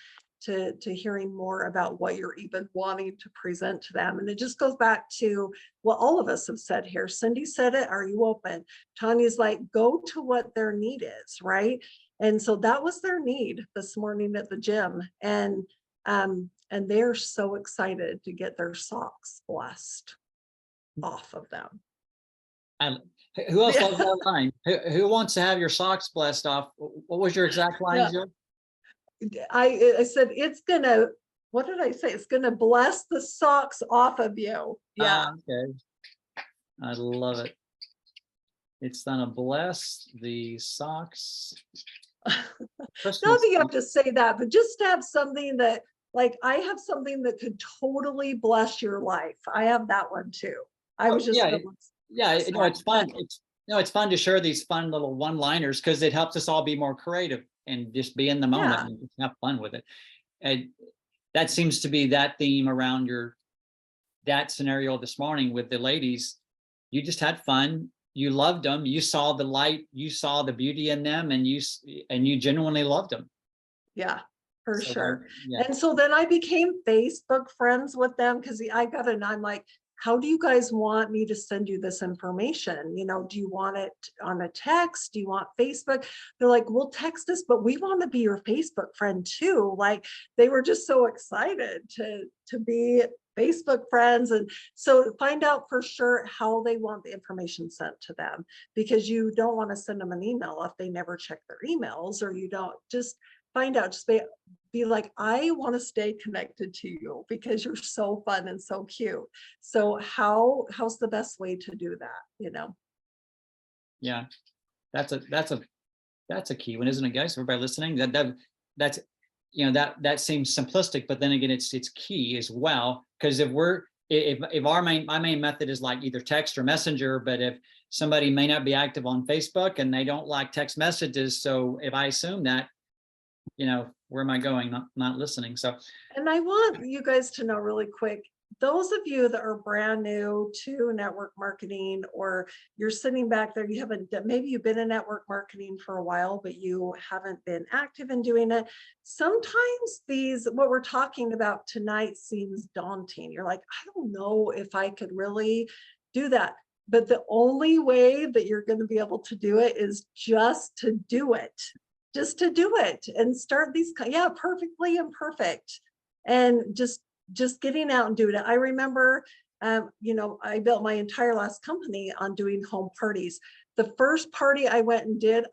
to hearing more about what you're even wanting to present to them. And it just goes back to what all of us have said here. Cindy said it, are you open? Tanya's like, go to what their need is, right? And so that was their need this morning at the gym. And they're so excited to get their socks blessed off of them. And who else loves that line? Who wants to have your socks blessed off? What was your exact line, Yeah. Jill? I said, it's gonna, what did I say? It's gonna bless the socks off of you. Yeah. Okay. I love it. It's gonna bless the socks. Not Christmas. that you have to say that, but just to have something that, like, I have something that could totally bless your life. I have that one too. I was just. Yeah, it's fun. It's fun to share these fun little one-liners because it helps us all be more creative and just be in the moment and have fun with it. And that seems to be that theme around that scenario this morning with the ladies. You just had fun. You loved them. You saw the light. You saw the beauty in them, and you genuinely loved them. Yeah, for sure. Yeah. And so then I became Facebook friends with them because I'm like, how do you guys want me to send you this information? You know, do you want it on a text? Do you want Facebook? They're like, we'll text us, but we want to be your Facebook friend too. Like they were just so excited to be Facebook friends. And so find out for sure how they want the information sent to them, because you don't want to send them an email if they never check their emails, or you don't. Just find out, just be like, I want to stay connected to you because you're so fun and so cute. So how's the best way to do that? You know? Yeah, that's a key one, isn't it, guys? Everybody listening, that's that seems simplistic, but then again, it's key as well. Because if my main method is like either text or messenger, but if somebody may not be active on Facebook and they don't like text messages, so if I assume that, where am I going? Not listening. So, and I want you guys to know really quick, those of you that are brand new to network marketing, or you're sitting back there, maybe you've been in network marketing for a while, but you haven't been active in doing it. Sometimes what we're talking about tonight seems daunting. You're like, I don't know if I could really do that. But the only way that you're going to be able to do it is just to do it. Just to do it and start these, perfectly imperfect, and just getting out and doing it. I remember, I built my entire last company on doing home parties. The first party I went and did,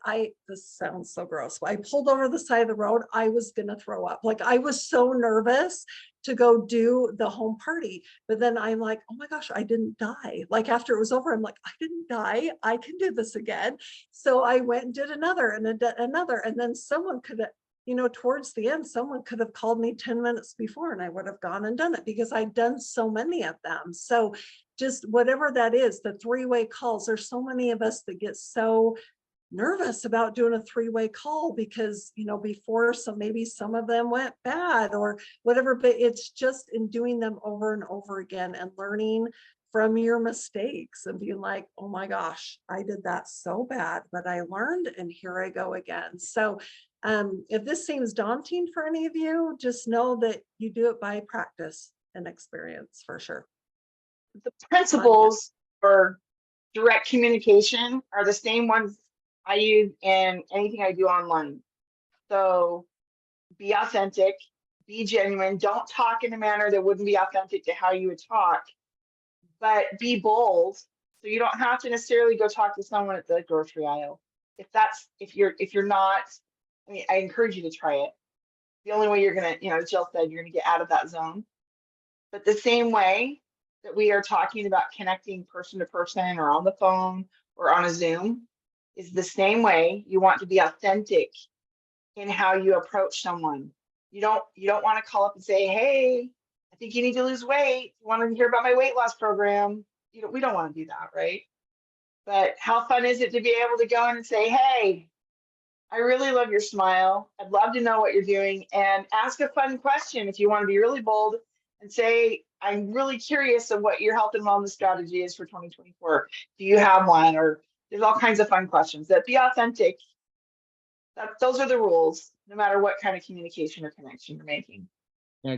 this sounds so gross, but I pulled over the side of the road. I was going to throw up. Like I was so nervous to go do the home party. But then I'm like, oh my gosh, I didn't die. Like after it was over, I'm like, I didn't die. I can do this again. So I went and did another and another. And then someone could have, towards the end, someone could have called me 10 minutes before and I would have gone and done it because I'd done so many of them. So just whatever that is, the 3-way calls, there's so many of us that get so nervous about doing a 3-way call because, before, so maybe some of them went bad or whatever, but it's just in doing them over and over again and learning from your mistakes and being like, oh my gosh, I did that so bad, but I learned and here I go again. So if this seems daunting for any of you, just know that you do it by practice and experience for sure. The principles for direct communication are the same ones I use in anything I do online. So be authentic, be genuine, don't talk in a manner that wouldn't be authentic to how you would talk, but be bold. So you don't have to necessarily go talk to someone at the grocery aisle. If you're not, I encourage you to try it. The only way you're gonna, Jill said, you're gonna get out of that zone. But the same way that we are talking about connecting person to person or on the phone or on a Zoom is the same way you want to be authentic in how you approach someone. You don't want to call up and say, hey, I think you need to lose weight. You want to hear about my weight loss program? We don't want to do that, right? But how fun is it to be able to go in and say, hey, I really love your smile. I'd love to know what you're doing, and ask a fun question if you want to be really bold and say, I'm really curious of what your health and wellness strategy is for 2024. Do you have one? Or there's all kinds of fun questions that be authentic. Those are the rules, no matter what kind of communication or connection you're making. Yeah,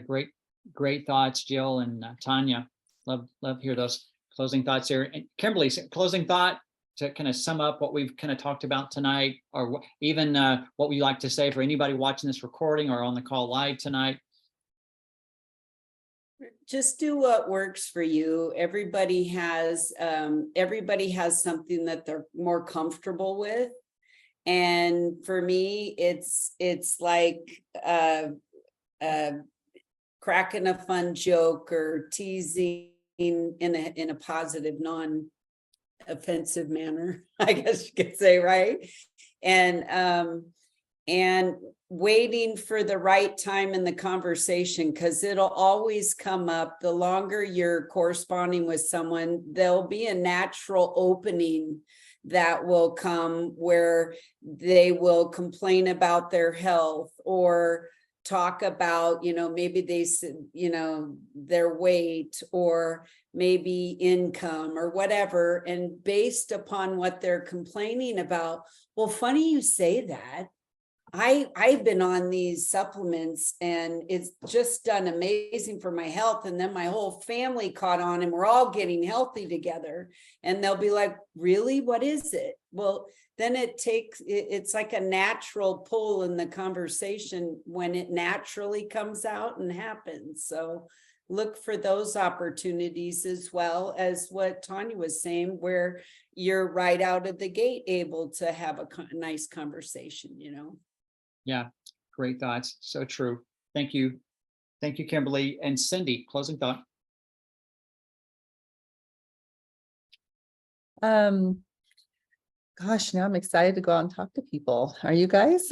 great thoughts, Jill and Tanya. Love hear those closing thoughts here. And Kimberly, closing thought to kind of sum up what we've kind of talked about tonight, or even what we like to say for anybody watching this recording or on the call live tonight. Just do what works for you. Everybody has something that they're more comfortable with. And for me, it's like cracking a fun joke or teasing in a positive, non-offensive manner, I guess you could say, right? And waiting for the right time in the conversation, because it'll always come up. The longer you're corresponding with someone, there'll be a natural opening that will come where they will complain about their health or talk about, maybe they said, their weight or maybe income or whatever. And based upon what they're complaining about, well, funny you say that. I've been on these supplements and it's just done amazing for my health. And then my whole family caught on and we're all getting healthy together. And they'll be like, really, what is it? Well, then it's like a natural pull in the conversation when it naturally comes out and happens. So look for those opportunities, as well as what Tanya was saying, where you're right out of the gate able to have a nice conversation, Yeah, great thoughts. So true. Thank you. Thank you, Kimberly. And Cindy, closing thought. Gosh, now I'm excited to go out and talk to people. Are you guys?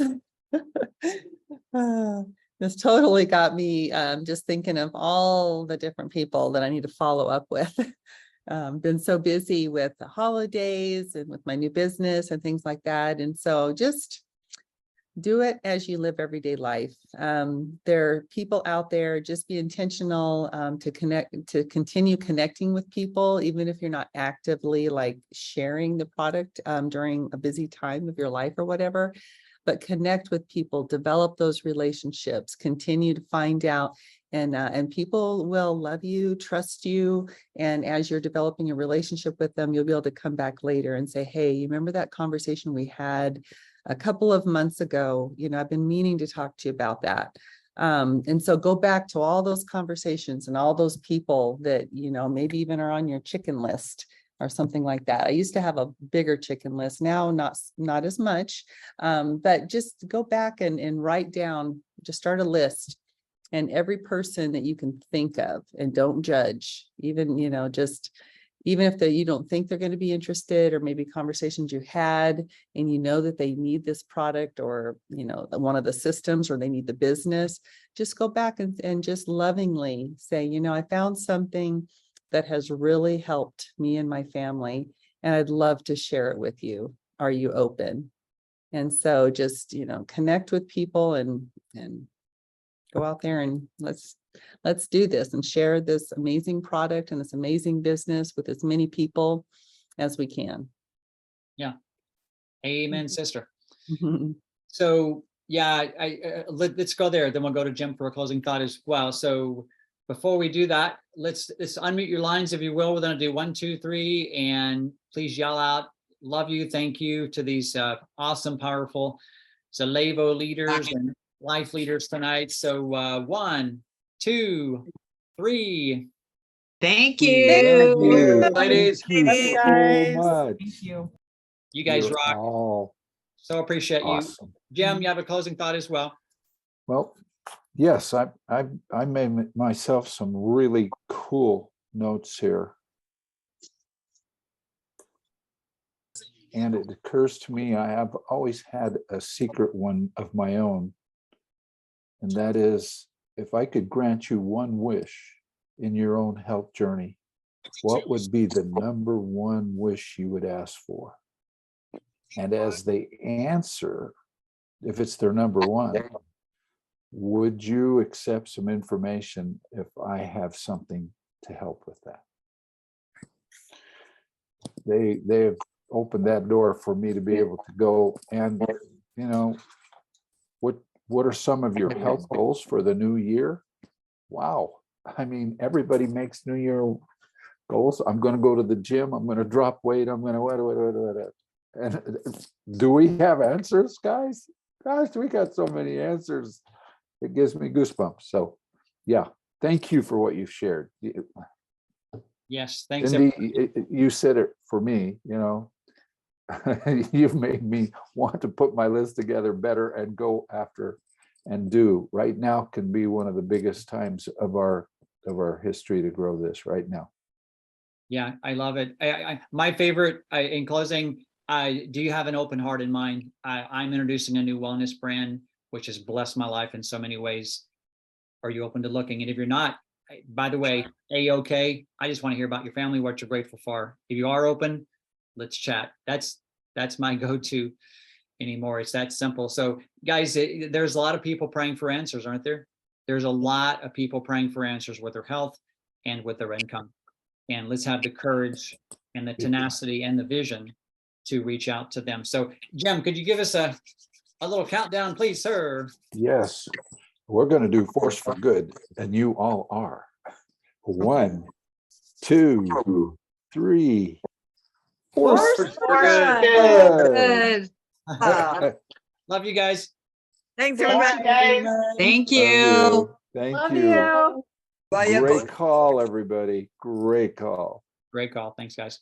This totally got me just thinking of all the different people that I need to follow up with. Been so busy with the holidays and with my new business and things like that. And so just do it as you live everyday life. There are people out there, just be intentional to continue connecting with people, even if you're not actively like sharing the product during a busy time of your life or whatever, but connect with people, develop those relationships, continue to find out, and people will love you, trust you. And as you're developing a relationship with them, you'll be able to come back later and say, hey, you remember that conversation we had a couple of months ago? I've been meaning to talk to you about that. And so go back to all those conversations and all those people that, maybe even are on your chicken list or something like that. I used to have a bigger chicken list, now not as much, but just go back and write down, just start a list, and every person that you can think of, and don't judge, even, even if you don't think they're going to be interested, or maybe conversations you had and that they need this product or, one of the systems, or they need the business, just go back and just lovingly say, I found something that has really helped me and my family, and I'd love to share it with you. Are you open? And so just, connect with people and go out there and let's do this and share this amazing product and this amazing business with as many people as we can. Yeah. Amen, sister. So yeah, let's go there. Then we'll go to Jim for a closing thought as well. So before we do that, let's unmute your lines, if you will. We're going to do 1, 2, 3, and please yell out, love you, thank you to these awesome, powerful Zalevo leaders and life leaders tonight. So 1, 2, 3. Thank you. Thank you. Ladies. Thank you so much. Thank you. You guys You're rock. all So appreciate awesome. you. Jim, you have a closing thought as well? Well, yes, I made myself some really cool notes here. And it occurs to me, I have always had a secret one of my own. And that is, if I could grant you one wish in your own health journey, what would be the number one wish you would ask for? And as they answer, if it's their number one, would you accept some information if I have something to help with that? They've opened that door for me to be able to go and, you know, what are some of your health goals for the new year? Wow. I mean, everybody makes New Year goals. I'm going to go to the gym. I'm going to drop weight. I'm going to what. And do we have answers, guys? Gosh, we got so many answers. It gives me goosebumps. So, yeah, thank you for what you've shared. Yes, thanks. Cindy, you said it for me, you know. You've made me want to put my list together better and go after and do. Right now can be one of the biggest times of our history to grow this right now. Yeah, I love it. My favorite, in closing, do you have an open heart in mind? I'm introducing a new wellness brand, which has blessed my life in so many ways. Are you open to looking? And if you're not, by the way, A-OK, I just want to hear about your family, what you're grateful for. If you are open, let's chat. That's my go-to anymore. It's that simple. So guys, there's a lot of people praying for answers, aren't there? There's a lot of people praying for answers with their health and with their income. And let's have the courage and the tenacity and the vision to reach out to them. So Jim, could you give us a little countdown, please, sir? Yes, we're going to do Force for Good, and you all are. 1, 2, 3. Force for Good. Love you guys. Thanks, Thanks, everybody. guys. Thank Love you. Thank Love you. you. Bye, Great call, everybody. Great call. Great call. Thanks, guys.